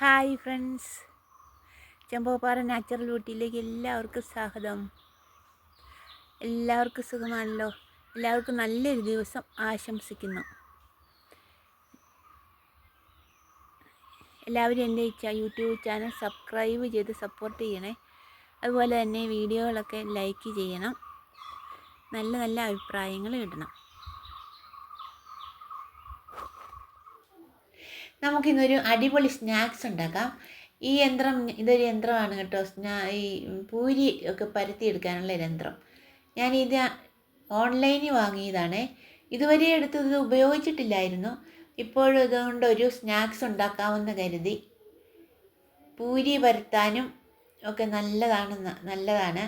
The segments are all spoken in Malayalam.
ഹായ് ഫ്രണ്ട്സ്, ചെമ്പോപ്പാറ നാച്ചുറൽ ബ്യൂട്ടിയിലേക്ക് എല്ലാവർക്കും സ്വാഗതം. എല്ലാവർക്കും സുഖമാണല്ലോ. എല്ലാവർക്കും നല്ലൊരു ദിവസം ആശംസിക്കുന്നു. എല്ലാവരും എൻ്റെ യൂട്യൂബ് ചാനൽ സബ്സ്ക്രൈബ് ചെയ്ത് സപ്പോർട്ട് ചെയ്യണേ. അതുപോലെ തന്നെ വീഡിയോകളൊക്കെ ലൈക്ക് ചെയ്യണം. നല്ല നല്ല അഭിപ്രായങ്ങൾ ഇടണം. നമുക്കിന്നൊരു അടിപൊളി സ്നാക്സ് ഉണ്ടാക്കാം. ഈ യന്ത്രം ഇതൊരു യന്ത്രമാണ് കേട്ടോ. ഈ പൂരി ഒക്കെ പരത്തിയെടുക്കാനുള്ള യന്ത്രം. ഞാനിത് ഓൺലൈനിൽ വാങ്ങിയതാണ്. ഇതുവരെ എടുത്തത് ഉപയോഗിച്ചിട്ടില്ലായിരുന്നു. ഇപ്പോഴും ഇതുകൊണ്ട് ഒരു സ്നാക്സ് ഉണ്ടാക്കാമെന്ന് കരുതി. പൂരി പരത്താനും ഒക്കെ നല്ലതാണ്.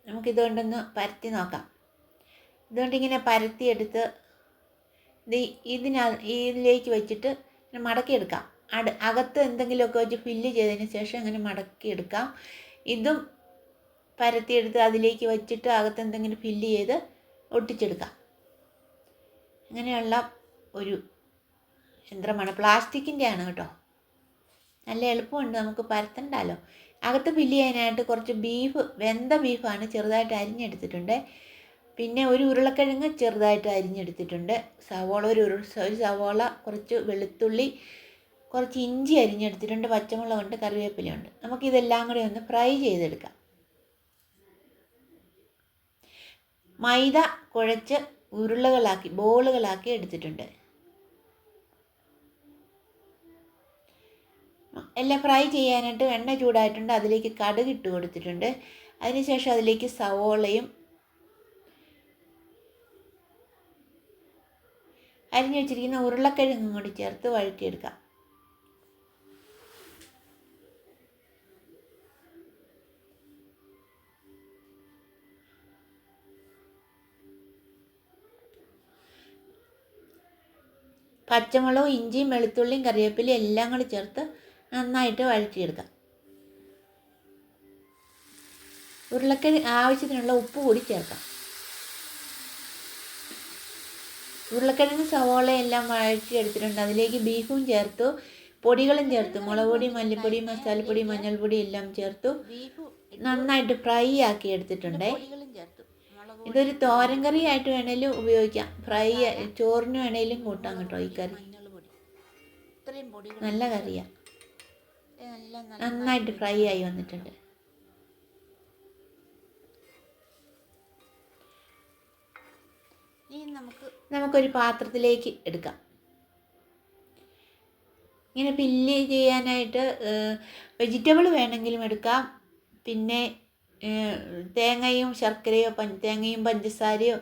നമുക്കിതുകൊണ്ടൊന്ന് പരത്തി നോക്കാം. ഇതുകൊണ്ടിങ്ങനെ പരത്തിയെടുത്ത് ഇതിലേക്ക് വെച്ചിട്ട് മടക്കിയെടുക്കാം. അകത്ത് എന്തെങ്കിലുമൊക്കെ വെച്ച് ഫില്ല് ചെയ്തതിന് ശേഷം ഇങ്ങനെ മടക്കിയെടുക്കാം. ഇതും പരത്തിയെടുത്ത് അതിലേക്ക് വെച്ചിട്ട് അകത്ത് എന്തെങ്കിലും ഫില്ല് ചെയ്ത് ഒട്ടിച്ചെടുക്കാം. അങ്ങനെയുള്ള ഒരു യന്ത്രമാണ്. പ്ലാസ്റ്റിക്കിൻ്റെ ആണ് കേട്ടോ. നല്ല എളുപ്പമുണ്ട്, നമുക്ക് പരത്തണ്ടല്ലോ. അകത്ത് ഫില്ല് ചെയ്യാനായിട്ട് കുറച്ച് വെന്ത ബീഫാണ് ചെറുതായിട്ട് അരിഞ്ഞെടുത്തിട്ടുണ്ട്. പിന്നെ ഒരു ഉരുളക്കിഴങ്ങ് ചെറുതായിട്ട് അരിഞ്ഞെടുത്തിട്ടുണ്ട്. സവോള ഒരു സവോള, കുറച്ച് വെളുത്തുള്ളി, കുറച്ച് ഇഞ്ചി അരിഞ്ഞെടുത്തിട്ടുണ്ട്. പച്ചമുളകുണ്ട്, കറിവേപ്പിലയുണ്ട്. നമുക്കിതെല്ലാം കൂടി ഒന്ന് ഫ്രൈ ചെയ്തെടുക്കാം. മൈദ കുഴച്ച് ബോളുകളാക്കി എടുത്തിട്ടുണ്ട്. എല്ലാം ഫ്രൈ ചെയ്യാനായിട്ട് എണ്ണ ചൂടായിട്ടുണ്ട്. അതിലേക്ക് കടുക് ഇട്ട് കൊടുത്തിട്ടുണ്ട്. അതിനുശേഷം അതിലേക്ക് സവോളയും അരിഞ്ഞു വെച്ചിരിക്കുന്ന ഉരുളക്കിഴങ്ങും കൂടി ചേർത്ത് വഴറ്റിയെടുക്കാം. പച്ചമുളകും ഇഞ്ചിയും വെളുത്തുള്ളിയും കറിവേപ്പിലയും എല്ലാം കൂടി ചേർത്ത് നന്നായിട്ട് വഴറ്റിയെടുക്കാം. ഉരുളക്കിഴങ്ങ് ആവശ്യത്തിനുള്ള ഉപ്പ് കൂടി ചേർക്കാം. ഉരുളക്കിഴങ്ങ് സവോള എല്ലാം വഴറ്റിയെടുത്തിട്ടുണ്ട്. അതിലേക്ക് ബീഫും ചേർത്തു, പൊടികളും ചേർത്തു. മുളക് പൊടി, മല്ലിപ്പൊടി, മസാലപ്പൊടി, മഞ്ഞൾപ്പൊടി എല്ലാം ചേർത്തു നന്നായിട്ട് ഫ്രൈ ആക്കി എടുത്തിട്ടുണ്ട്. ഇതൊരു തോരൻ കറി ആയിട്ട് വേണേലും ഉപയോഗിക്കാം. ചോറിന് വേണേലും കൂട്ടാം കേട്ടോ. ഈ കറി നല്ല കറിയാണ്. നന്നായിട്ട് ഫ്രൈ ആയി വന്നിട്ടുണ്ട്. നമുക്കൊരു പാത്രത്തിലേക്ക് എടുക്കാം. ഇങ്ങനെ ഫില്ല് ചെയ്യാനായിട്ട് വെജിറ്റബിൾ വേണമെങ്കിലും എടുക്കാം. പിന്നെ തേങ്ങയും ശർക്കരയോ തേങ്ങയും പഞ്ചസാരയോ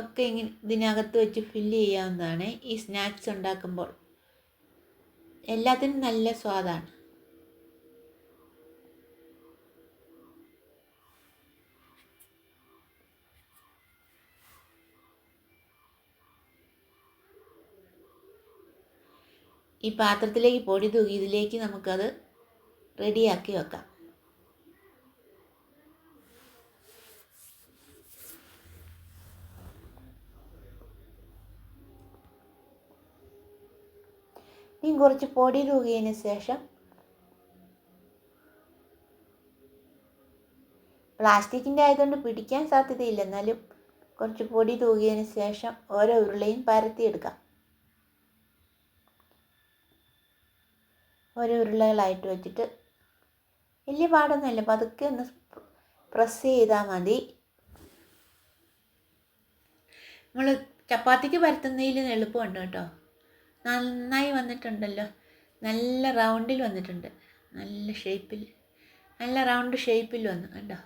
ഒക്കെ ഇങ്ങനെ ഇതിനകത്ത് വെച്ച് ഫില്ല് ചെയ്യാവുന്നതാണ്. ഈ സ്നാക്സ് ഉണ്ടാക്കുമ്പോൾ എല്ലാത്തിനും നല്ല സ്വാദാണ്. ഈ പാത്രത്തിലേക്ക് പൊടി തൂക്കി ഇതിലേക്ക് നമുക്കത് റെഡിയാക്കി വെക്കാം. ഇനി കുറച്ച് പൊടി തൂകിയതിന് ശേഷം പ്ലാസ്റ്റിക്കിൻ്റെ ആയതുകൊണ്ട് പിടിക്കാൻ സാധ്യതയില്ല. എന്നാലും കുറച്ച് പൊടി തൂകിയതിന് ശേഷം ഓരോ ഉരുളയും പരത്തിയെടുക്കാം. ഓരോ ഉരുളകളായിട്ട് വെച്ചിട്ട് വലിയ പാടൊന്നുമില്ല, പതുക്കെ ഒന്ന് പ്രസ് ചെയ്താൽ മതി. നമ്മൾ ചപ്പാത്തിക്ക് പരത്തുന്നതിൽ എളുപ്പമുണ്ട് കേട്ടോ. നന്നായി വന്നിട്ടുണ്ടല്ലോ. നല്ല റൗണ്ടിൽ വന്നിട്ടുണ്ട്. നല്ല റൗണ്ട് ഷേപ്പിൽ വന്നു കണ്ടോ.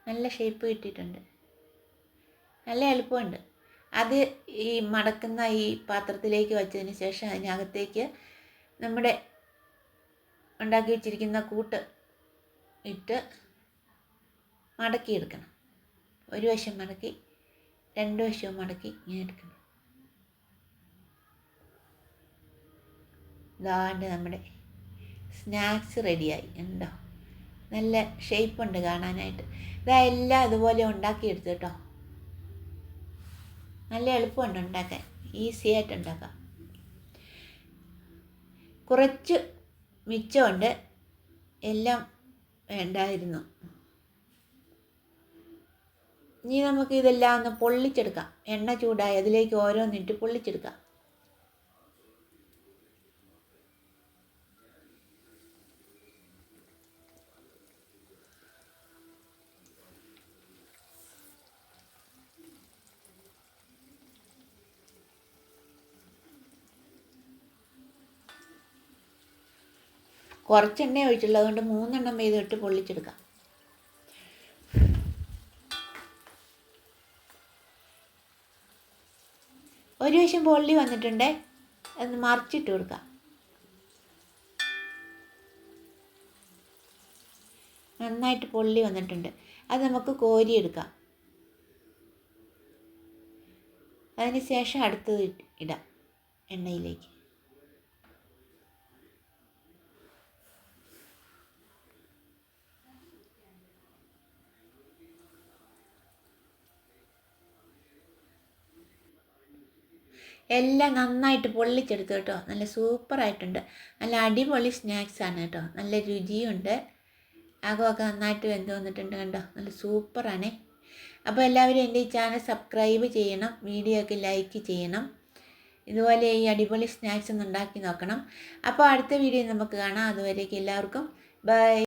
നല്ല ഷേപ്പ് കിട്ടിയിട്ടുണ്ട്. നല്ല എളുപ്പമുണ്ട്. അത് ഈ മടക്കുന്ന ഈ പാത്രത്തിലേക്ക് വെച്ചതിന് ശേഷം അതിനകത്തേക്ക് നമ്മുടെ ഉണ്ടാക്കി വെച്ചിരിക്കുന്ന കൂട്ട് ഇട്ട് മടക്കിയെടുക്കണം. ഒരു വശം മടക്കി രണ്ട് വശവും മടക്കി ഇങ്ങനെ എടുക്കണം. ഇതാണ്ട് നമ്മുടെ സ്നാക്സ് റെഡിയായി. ഉണ്ടോ, നല്ല ഷേപ്പുണ്ട് കാണാനായിട്ട്. ഇതെല്ലാം അതുപോലെ ഉണ്ടാക്കിയെടുത്തു കേട്ടോ. നല്ല എളുപ്പമുണ്ട് ഉണ്ടാക്കാൻ, ഈസി ആയിട്ട് ഉണ്ടാക്കാം. കുറച്ച് മിച്ചമുണ്ട്, എല്ലാം വേണ്ടായിരുന്നു. ഇനി നമുക്ക് ഇതെല്ലാം ഒന്ന് പൊള്ളിച്ചെടുക്കാം. എണ്ണ ചൂടായി അതിലേക്ക് ഓരോന്നിട്ട് പൊള്ളിച്ചെടുക്കാം. കുറച്ച് എണ്ണ ഒഴിച്ചുള്ളൂ, അതുകൊണ്ട് 3 എണ്ണം വീതമിട്ട് പൊള്ളിച്ചെടുക്കാം. ഒരു വശം പൊള്ളി വന്നിട്ടുണ്ട്, അത് മറിച്ചിട്ട് കൊടുക്കാം. നന്നായിട്ട് പൊള്ളി വന്നിട്ടുണ്ട്, അത് നമുക്ക് കോരിയെടുക്കാം. അതിന് ശേഷം അടുത്തത് ഇടാം എണ്ണയിലേക്ക്. എല്ലാം നന്നായിട്ട് പൊള്ളിച്ചെടുത്തു കേട്ടോ. നല്ല സൂപ്പറായിട്ടുണ്ട്. നല്ല അടിപൊളി സ്നാക്സാണ് കേട്ടോ. നല്ല രുചിയുണ്ട്. അകമൊക്കെ നന്നായിട്ട് വെന്ത് വന്നിട്ടുണ്ട് കണ്ടോ. നല്ല സൂപ്പറാണേ. അപ്പോൾ എല്ലാവരും എൻ്റെ ഈ ചാനൽ സബ്സ്ക്രൈബ് ചെയ്യണം, വീഡിയോ ഒക്കെ ലൈക്ക് ചെയ്യണം. ഇതുപോലെ ഈ അടിപൊളി സ്നാക്സ് ഒന്ന് ഉണ്ടാക്കി നോക്കണം. അപ്പോൾ അടുത്ത വീഡിയോ നമുക്ക് കാണാം. അതുവരേക്കും എല്ലാവർക്കും ബൈ.